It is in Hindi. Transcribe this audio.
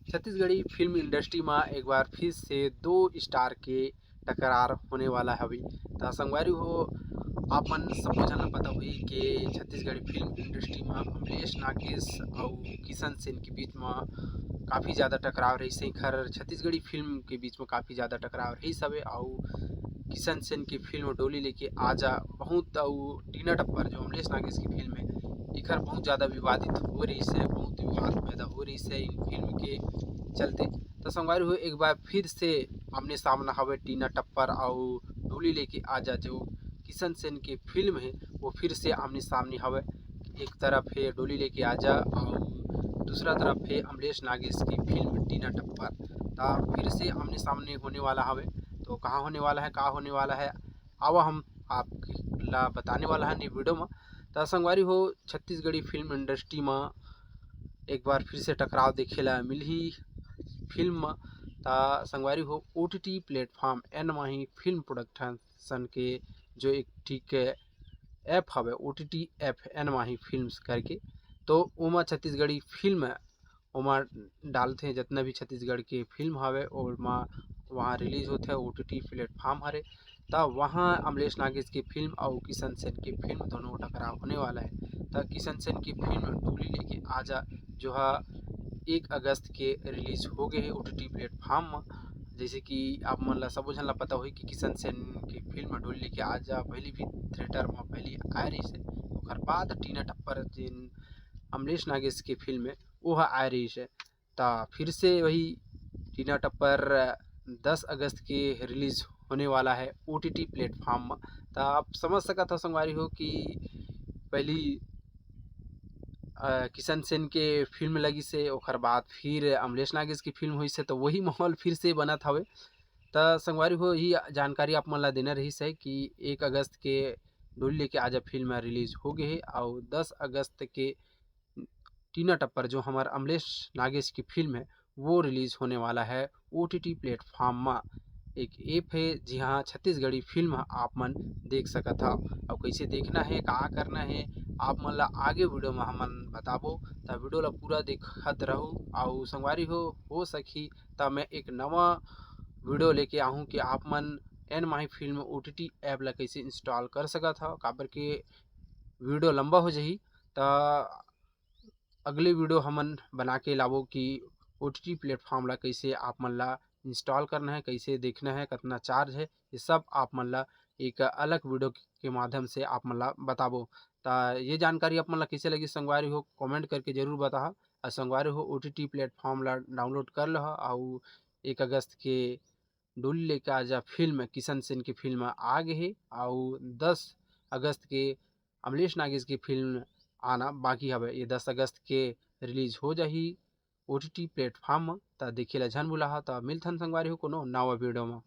छत्तीसगढ़ी फिल्म इंडस्ट्री में एक बार फिर से दो स्टार के टकरार होने वाला हवे। त संगवारी हो आप मन सबो झन ल पता होही कि छत्तीसगढ़ी फिल्म इंडस्ट्री में अमलेश नागेश और किशन सेन के बीच में काफ़ी ज़्यादा टकराव रहीसे। खर छत्तीसगढ़ी फिल्म के बीच में काफ़ी ज़्यादा टकराव रहीस हवे और किशन सेन की फिल्म डोली लेके आजा बहुत और टीना टप्पर जो अमलेश नागेश की फिल्म है इखर बहुत ज़्यादा विवादित हो रही से, बहुत विवाद पैदा हो रही से इन फिल्म के चलते। तो संगवारी हो एक बार फिर से आमने सामना हवे टीना टप्पर और डोली लेके आजा जो किशन सेन की फिल्म है वो फिर से आमने सामने हवे। एक तरफ है डोली लेके आजा और दूसरा तरफ है अमलेश नागेश की फिल्म टीना टप्पर। तो फिर से आमने सामने होने वाला हवे। तो कहाँ होने वाला है, कहाँ होने वाला है, आवा हम आपला बताने वाला है वीडियो में। तो संगवारी हो छत्तीसगढ़ी फिल्म इंडस्ट्री में एक बार फिर से टकराव देखेला मिलही फिल्म में। ता संगवारी हो OTT प्लेटफॉर्म एन माही फिल्म प्रोडक्शन के जो एक ठीक ऐप हवे OTT ऐप एन माही फिल्म्स करके। तो ओमा छत्तीसगढ़ी फिल्म ओमा डालते जितना भी छत्तीसगढ़ के फिल्म हवे ओमा वहाँ रिलीज होते OTT प्लेटफॉर्म हरे। तब वहाँ अमलेश नागेश की फिल्म और किशन सेन की फिल्म दोनों टकराव होने वाला है। तब किशन सेन की फिल्म डोली लेके आजा जो है 1 अगस्त के रिलीज हो गए है OTT प्लेटफॉर्म में। जैसे कि आप मन ला सबो झन ला पता होही कि किशन सेन की फिल्म डोली लेके आजा पहली भी थिएटर में पहली आए रही से। ओकर बाद टीना टप्पर जिन अमलेश नागेश की फिल्म है वो आ रही है। ता फिर से वही टीना टप्पर 10 अगस्त के रिलीज होने वाला है OTT प्लेटफॉर्म में। तो आप समझ सकत हो संगवारी हो कि पहली किशन सेन के फिल्म लगी से ओकर बाद फिर अमलेश नागेश की फिल्म हुई से तो वही माहौल फिर से बनत हवे। तो संगवारी हो ही जानकारी आप मन ला देना रही है कि 1 अगस्त के डोली लेके आजा फिल्म रिलीज हो गए है और 10 अगस्त के टीना टप्पर जो हमारा अमलेश नागेश की फिल्म है वो रिलीज होने वाला है OTT प्लेटफॉर्म में। एक ऐप है जी हाँ छत्तीसगढ़ी फिल्म आप मन देख सकत हो और कैसे देखना है का करना है आप मन ला आगे वीडियो में हमन बताबो। तो वीडियो ला पूरा देखत रहो और संगवारी हो सकी तो मैं एक नवा वीडियो लेके आहूँ कि आप मन एन माही फिल्म OTT ऐप ला कैसे इंस्टॉल कर सकत हो। काबर के वीडियो लंबा हो जाही तो अगले वीडियो हमन बना के लाबो कि OTT प्लेटफॉर्म ला कैसे आप मन ला इंस्टॉल करना है, कैसे देखना है, कितना चार्ज है, ये सब आप मन ला एक अलग वीडियो के माध्यम से आप मन ला बताबो। तो ये जानकारी आप मन ला कैसे लगी संगवारी हो कमेंट करके जरूर बता। और संगवारी हो OTT प्लेटफॉर्म ला डाउनलोड कर लह और 1 अगस्त के डोली लेके आजा फिल्म किशन सेन की फिल्म आ गए है और 10 अगस्त के अमलेश नागेश की फिल्म आना बाकी हवे। ये 10 अगस्त के रिलीज हो जाही OTT प्लेटफॉर्म में। तो देखे ला झन भुलाहा। तो मिलथन संगवारी हो कोनो नवा वीडियो में।